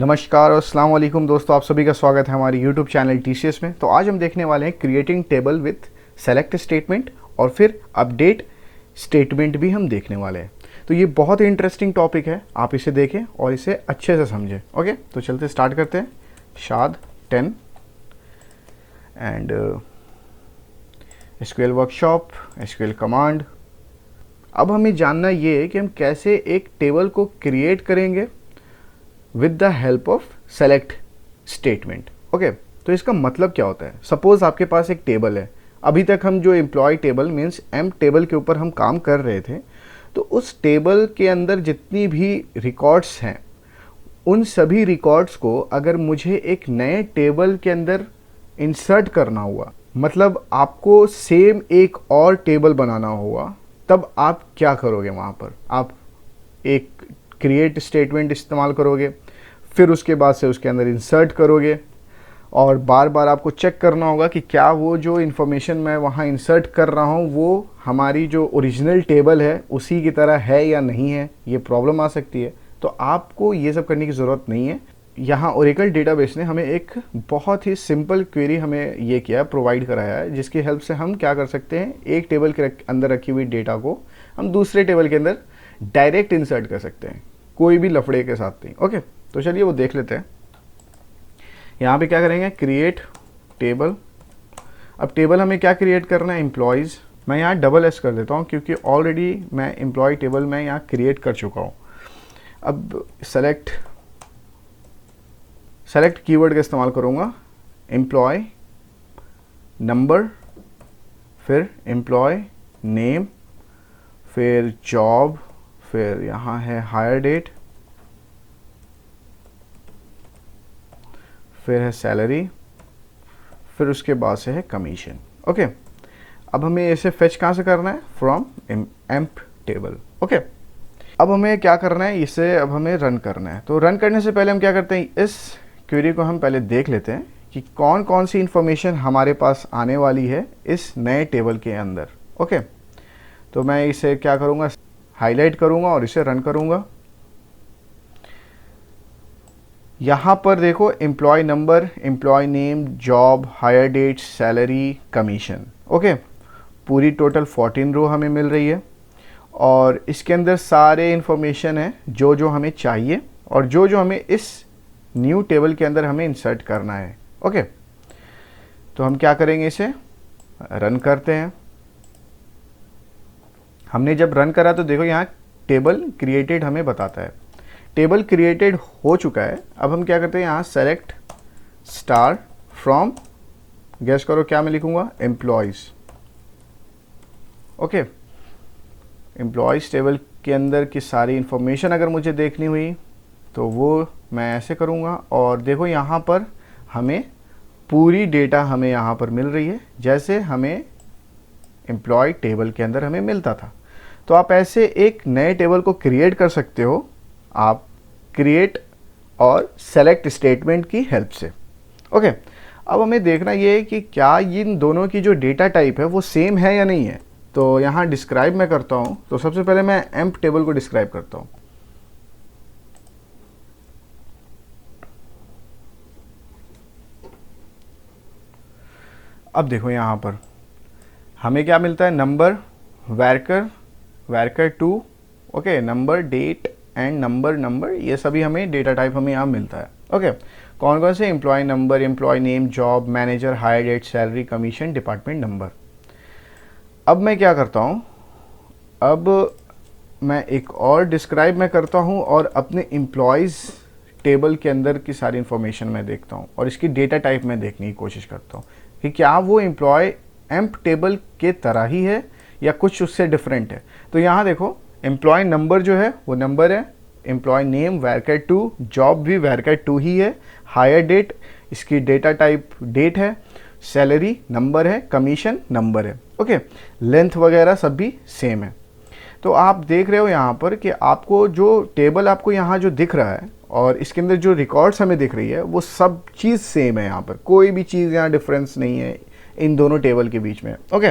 नमस्कार और अस्सलाम वालेकुम दोस्तों, आप सभी का स्वागत है हमारे YouTube चैनल TCS में। तो आज हम देखने वाले हैं creating table with select statement और फिर अपडेट स्टेटमेंट भी हम देखने वाले हैं। तो ये बहुत ही इंटरेस्टिंग टॉपिक है, आप इसे देखें और इसे अच्छे से समझें। ओके, तो चलते स्टार्ट करते हैं। शाद 10 and SQL workshop, SQL command. अब हमें जानना ये है कि हम कैसे एक टेबल को क्रिएट करेंगे with the help of select statement. Okay, तो इसका मतलब क्या होता है। सपोज आपके पास एक टेबल है। अभी तक हम जो employ table means M table के ऊपर हम काम कर रहे थे, तो उस टेबल के अंदर जितनी भी रिकॉर्ड्स हैं उन सभी रिकॉर्ड्स को अगर मुझे एक नए टेबल के अंदर इंसर्ट करना हुआ, मतलब आपको सेम एक और टेबल बनाना होगा, तब आप क्या करोगे। वहाँ पर आप एक क्रिएट स्टेटमेंट इस्तेमाल करोगे, फिर उसके बाद से उसके अंदर इंसर्ट करोगे और बार बार आपको चेक करना होगा कि क्या वो जो इन्फॉर्मेशन मैं वहाँ इंसर्ट कर रहा हूँ वो हमारी जो ओरिजिनल टेबल है उसी की तरह है या नहीं है। ये प्रॉब्लम आ सकती है, तो आपको ये सब करने की ज़रूरत नहीं है। यहाँ ओरेकल डेटाबेस ने हमें एक बहुत ही सिंपल क्वेरी हमें ये किया, प्रोवाइड कराया है, जिसकी हेल्प से हम क्या कर सकते हैं, एक टेबल के अंदर रखी हुई डेटा को हम दूसरे टेबल के अंदर डायरेक्ट इंसर्ट कर सकते हैं, कोई भी लफड़े के साथ नहीं। ओके, तो चलिए वो देख लेते हैं। यहाँ पे क्या करेंगे, क्रिएट टेबल। अब टेबल हमें क्या क्रिएट करना है, एम्प्लॉयज़। मैं यहाँ डबल एस कर देता हूँ क्योंकि ऑलरेडी मैं एम्प्लॉय टेबल में यहाँ क्रिएट कर चुका हूँ। अब सेलेक्ट कीवर्ड का इस्तेमाल करूँगा, एम्प्लॉय नंबर, फिर एम्प्लॉय नेम, फिर जॉब, फिर यहाँ है हायर डेट, फिर है सैलरी, फिर उसके बाद से है कमीशन। ओके, अब हमें इसे फेच कहाँ से करना है, फ्रॉम एम्प टेबल। ओके, अब हमें क्या करना है, इसे अब हमें रन करना है। तो रन करने से पहले हम क्या करते हैं, इस क्वेरी को हम पहले देख लेते हैं कि कौन कौन सी इंफॉर्मेशन हमारे पास आने वाली है इस नए टेबल के अंदर। ओके, तो मैं इसे क्या करूँगा, हाईलाइट करूँगा और इसे रन करूँगा। यहाँ पर देखो, employ number, employ name, job, hire date, salary, commission. Okay, पूरी टोटल 14 रो हमें मिल रही है और इसके अंदर सारे इंफॉर्मेशन है जो जो हमें चाहिए और जो जो हमें इस न्यू टेबल के अंदर हमें इंसर्ट करना है। ओके, तो हम क्या करेंगे, इसे रन करते हैं। हमने जब रन करा तो देखो यहाँ टेबल क्रिएटेड हमें बताता है, टेबल क्रिएटेड हो चुका है। अब हम क्या करते हैं, यहाँ सेलेक्ट स्टार फ्रॉम, गेस करो क्या मैं लिखूंगा, एम्प्लॉयज़। ओके, एम्प्लॉयज़ टेबल के अंदर की सारी इंफॉर्मेशन अगर मुझे देखनी हुई तो वो मैं ऐसे करूँगा और देखो यहाँ पर हमें पूरी डेटा हमें यहाँ पर मिल रही है जैसे हमें एम्प्लॉय टेबल के अंदर हमें मिलता था। तो आप ऐसे एक नए टेबल को क्रिएट कर सकते हो, आप क्रिएट और सेलेक्ट स्टेटमेंट की हेल्प से। ओके, अब हमें देखना ये है कि क्या इन दोनों की जो डेटा टाइप है वो सेम है या नहीं है। तो यहाँ डिस्क्राइब मैं करता हूँ, तो सबसे पहले मैं एम्प टेबल को डिस्क्राइब करता हूँ। अब देखो यहाँ पर हमें क्या मिलता है, नंबर, वैरकर 2, okay, number, date and number, ये सभी हमें डेटा टाइप हमें यहाँ मिलता है। ओके, कौन कौन से, employ number, employ name, job, manager, hire date, salary, commission, department number. अब मैं क्या करता हूँ, अब मैं एक और डिस्क्राइब मैं करता हूँ और अपने एम्प्लॉयज़ टेबल के अंदर की सारी इंफॉर्मेशन मैं देखता हूँ और इसकी डेटा टाइप मैं देखने की कोशिश करता हूँ कि क्या वो एम्प्लॉय एम्प टेबल के तरह ही है या कुछ उससे डिफरेंट है। तो यहाँ देखो, एम्प्लॉय नंबर जो है वो नंबर है, एम्प्लॉय नेम वैरकर 2, जॉब भी वैरकर 2 ही है, हायर डेट इसकी डेटा टाइप डेट है, सैलरी नंबर है, कमीशन नंबर है। ओके, लेंथ वगैरह सब भी सेम है। तो आप देख रहे हो यहाँ पर कि आपको जो टेबल आपको यहाँ जो दिख रहा है और इसके अंदर जो रिकॉर्ड्स हमें दिख रही है वो सब चीज़ सेम है। यहाँ पर कोई भी चीज़ यहाँ डिफरेंस नहीं है इन दोनों टेबल के बीच में। ओके,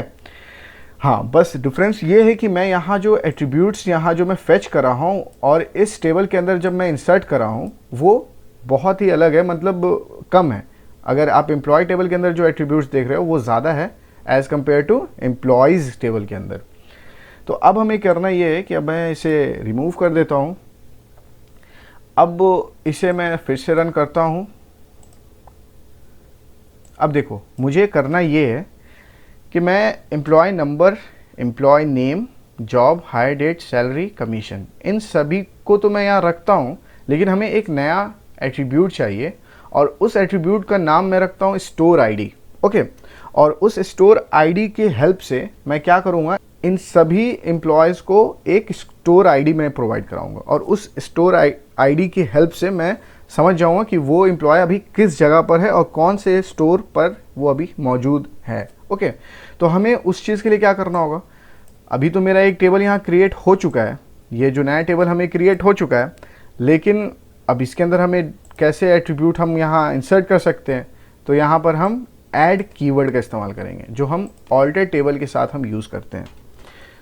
हाँ, बस डिफरेंस ये है कि मैं यहाँ जो एट्रीब्यूट्स यहाँ जो मैं फेच कर रहा हूँ और इस टेबल के अंदर जब मैं इंसर्ट कर रहा हूँ वो बहुत ही अलग है, मतलब कम है। अगर आप एम्प्लॉय टेबल के अंदर जो एट्रीब्यूट्स देख रहे हो वो ज़्यादा है as compare to employees table के अंदर। तो अब हमें करना ये है कि अब मैं इसे रिमूव कर देता हूँ। अब इसे मैं फिर से रन करता हूँ। अब देखो मुझे करना ये है कि मैं employee number, employ name, job, hire date, salary, commission, इन सभी को तो मैं यहाँ रखता हूँ, लेकिन हमें एक नया एट्रीब्यूट चाहिए और उस एट्रीब्यूट का नाम मैं रखता हूँ स्टोर आईडी। ओके, और उस स्टोर आईडी की हेल्प से मैं क्या करूँगा, इन सभी एम्प्लॉयज़ को एक स्टोर आईडी मैं प्रोवाइड कराऊंगा और उस स्टोर आईडी की हेल्प से मैं समझ जाऊंगा कि वो एम्प्लॉय अभी किस जगह पर है और कौन से स्टोर पर वो अभी मौजूद है। ओके, तो हमें उस चीज़ के लिए क्या करना होगा, अभी तो मेरा एक टेबल यहाँ क्रिएट हो चुका है, ये जो नया टेबल हमें क्रिएट हो चुका है, लेकिन अब इसके अंदर हमें कैसे एट्रीब्यूट हम यहाँ इंसर्ट कर सकते हैं। तो यहाँ पर हम ऐड कीवर्ड का इस्तेमाल करेंगे जो हम ऑल्टर टेबल के साथ हम यूज़ करते हैं।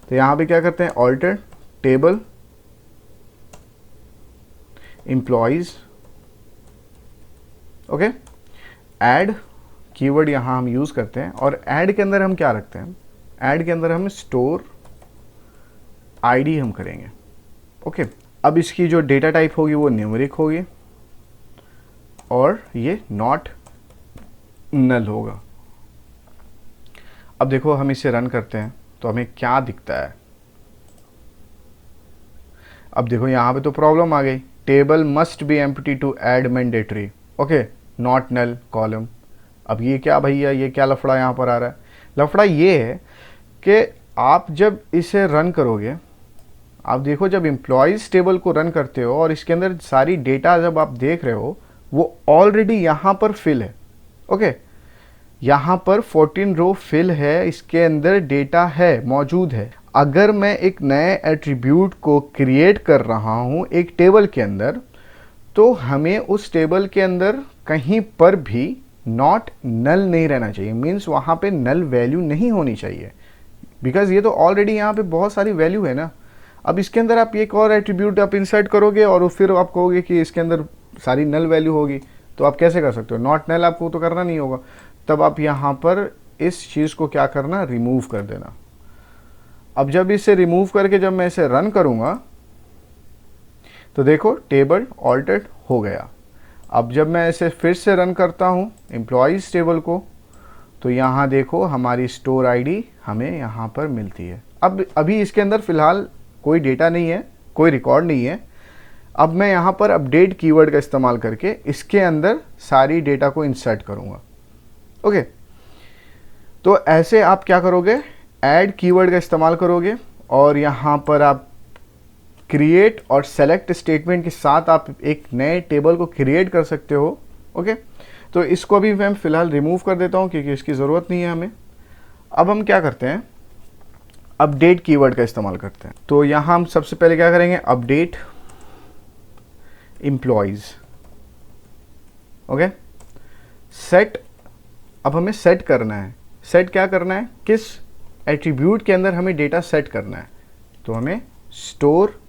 तो यहाँ पे क्या करते हैं, alter table employees, okay, add keyword यहाँ हम यूज़ करते हैं और ऐड के अंदर हम क्या रखते हैं, ऐड के अंदर हम स्टोर आईडी हम करेंगे। ओके, अब इसकी जो डेटा टाइप होगी वो न्यूमेरिक होगी और ये नॉट नल होगा। अब देखो हम इसे रन करते हैं तो हमें क्या दिखता है। अब देखो यहाँ पे तो प्रॉब्लम आ गई, table must be empty to add mandatory, okay, not null column. अब ये क्या भैया, ये क्या लफड़ा यहाँ पर आ रहा है। लफड़ा ये है कि आप जब इसे रन करोगे, आप देखो जब एम्प्लॉयज़ टेबल को रन करते हो और इसके अंदर सारी डेटा जब आप देख रहे हो वो ऑलरेडी यहाँ पर फिल है। ओके, यहाँ पर 14 रो फिल है, इसके अंदर डेटा है, मौजूद है। अगर मैं एक नए एट्रीब्यूट को क्रिएट कर रहा हूँ एक टेबल के अंदर, तो हमें उस टेबल के अंदर कहीं पर भी नॉट नल नहीं रहना चाहिए, मीन्स वहाँ पे नल वैल्यू नहीं होनी चाहिए, बिकॉज ये तो ऑलरेडी यहाँ पे बहुत सारी वैल्यू है ना। अब इसके अंदर आप एक और एट्रीब्यूट आप इंसर्ट करोगे और फिर आप कहोगे कि इसके अंदर सारी नल वैल्यू होगी, तो आप कैसे कर सकते हो, नॉट नल आपको तो करना नहीं होगा। तब आप यहाँ पर इस चीज़ को क्या करना, रिमूव कर देना। अब जब इसे रिमूव करके जब मैं इसे रन करूँगा तो देखो टेबल ऑल्टर्ड हो गया। अब जब मैं इसे फिर से रन करता हूँ एम्प्लॉयज़ टेबल को, तो यहाँ देखो हमारी स्टोर आईडी हमें यहाँ पर मिलती है। अब अभी इसके अंदर फ़िलहाल कोई डेटा नहीं है, कोई रिकॉर्ड नहीं है। अब मैं यहाँ पर अपडेट कीवर्ड का इस्तेमाल करके इसके अंदर सारी डेटा को इंसर्ट करूँगा। ओके, तो ऐसे आप क्या करोगे, ऐड कीवर्ड का इस्तेमाल करोगे और यहाँ पर आप क्रिएट और सेलेक्ट स्टेटमेंट के साथ आप एक नए टेबल को क्रिएट कर सकते हो। ओके, तो इसको अभी मैं फ़िलहाल रिमूव कर देता हूँ क्योंकि इसकी ज़रूरत नहीं है हमें। अब हम क्या करते हैं, अपडेट कीवर्ड का इस्तेमाल करते हैं। तो यहाँ हम सबसे पहले क्या करेंगे, अपडेट एम्प्लॉयज़, ओके, सेट। अब हमें सेट करना है, सेट क्या करना है, किस एट्रीब्यूट के अंदर हमें डेटा सेट करना है। तो हमें स्टोर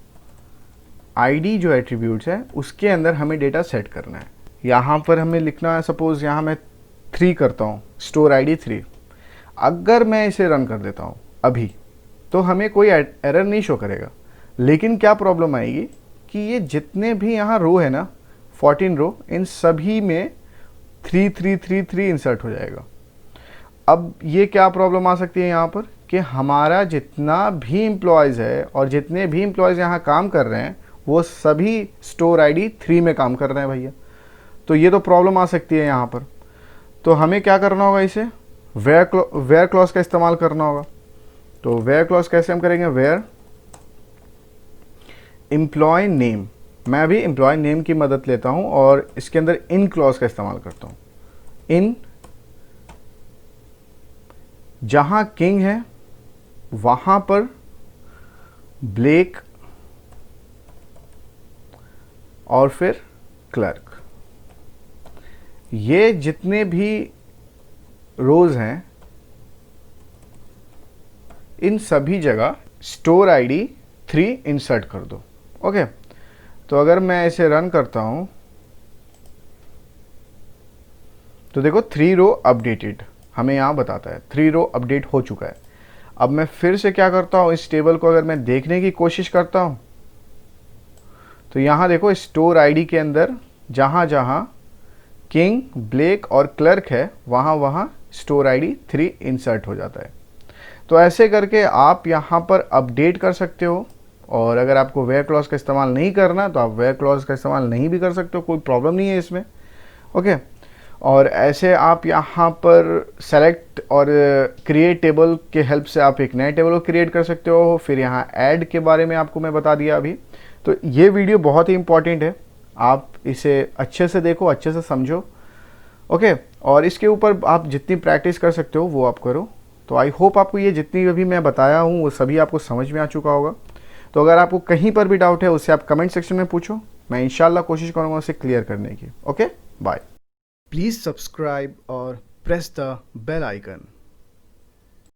आईडी जो एट्रीब्यूट्स है उसके अंदर हमें डेटा सेट करना है। यहाँ पर हमें लिखना है, सपोज यहाँ मैं 3 करता हूँ, स्टोर आईडी 3। अगर मैं इसे रन कर देता हूँ अभी, तो हमें कोई एरर नहीं शो करेगा, लेकिन क्या प्रॉब्लम आएगी कि ये जितने भी यहाँ रो है ना, 14 रो, इन सभी में 3333 इंसर्ट हो जाएगा। अब ये क्या प्रॉब्लम आ सकती है यहाँ पर कि हमारा जितना भी एम्प्लॉयज़ है और जितने भी एम्प्लॉयज़ यहाँ काम कर रहे हैं वो सभी स्टोर आईडी 3 में काम कर रहे हैं भैया। तो ये तो प्रॉब्लम आ सकती है यहाँ पर। तो हमें क्या करना होगा, इसे वेयर क्लॉज का इस्तेमाल करना होगा। तो वेयर क्लॉज कैसे हम करेंगे, वेयर एम्प्लॉय नेम। मैं भी एम्प्लॉय नेम की मदद लेता हूँ और इसके अंदर इन क्लॉज का इस्तेमाल करता हूँ। इन, जहाँ किंग है वहाँ पर ब्लेक और फिर क्लर्क, ये जितने भी रोज हैं इन सभी जगह स्टोर आईडी 3 इंसर्ट कर दो। ओके, तो अगर मैं इसे रन करता हूँ तो देखो 3 रो अपडेटेड हमें यहाँ बताता है, 3 रो अपडेट हो चुका है। अब मैं फिर से क्या करता हूँ, इस टेबल को अगर मैं देखने की कोशिश करता हूँ तो यहाँ देखो स्टोर आईडी के अंदर जहाँ जहाँ किंग, ब्लेक और क्लर्क है वहाँ वहाँ स्टोर आईडी 3 इंसर्ट हो जाता है। तो ऐसे करके आप यहाँ पर अपडेट कर सकते हो। और अगर आपको वेयर क्लॉज का इस्तेमाल नहीं करना तो आप वेयर क्लॉज का इस्तेमाल नहीं भी कर सकते हो, कोई प्रॉब्लम नहीं है इसमें। ओके, और ऐसे आप यहाँ पर सेलेक्ट और क्रिएट टेबल के हेल्प से आप एक नए टेबल को क्रिएट कर सकते हो। फिर यहाँ ऐड के बारे में आपको मैं बता दिया अभी। तो ये वीडियो बहुत ही इंपॉर्टेंट है, आप इसे अच्छे से देखो, अच्छे से समझो। ओके, और इसके ऊपर आप जितनी प्रैक्टिस कर सकते हो वो आप करो। तो आई होप आपको ये जितनी अभी मैं बताया हूँ वो सभी आपको समझ में आ चुका होगा। तो अगर आपको कहीं पर भी डाउट है उससे आप कमेंट सेक्शन में पूछो, मैं इंशाल्लाह कोशिश करूँगा उसे क्लियर करने की। Okay, bye. प्लीज़ सब्सक्राइब और प्रेस द बेल आइकन।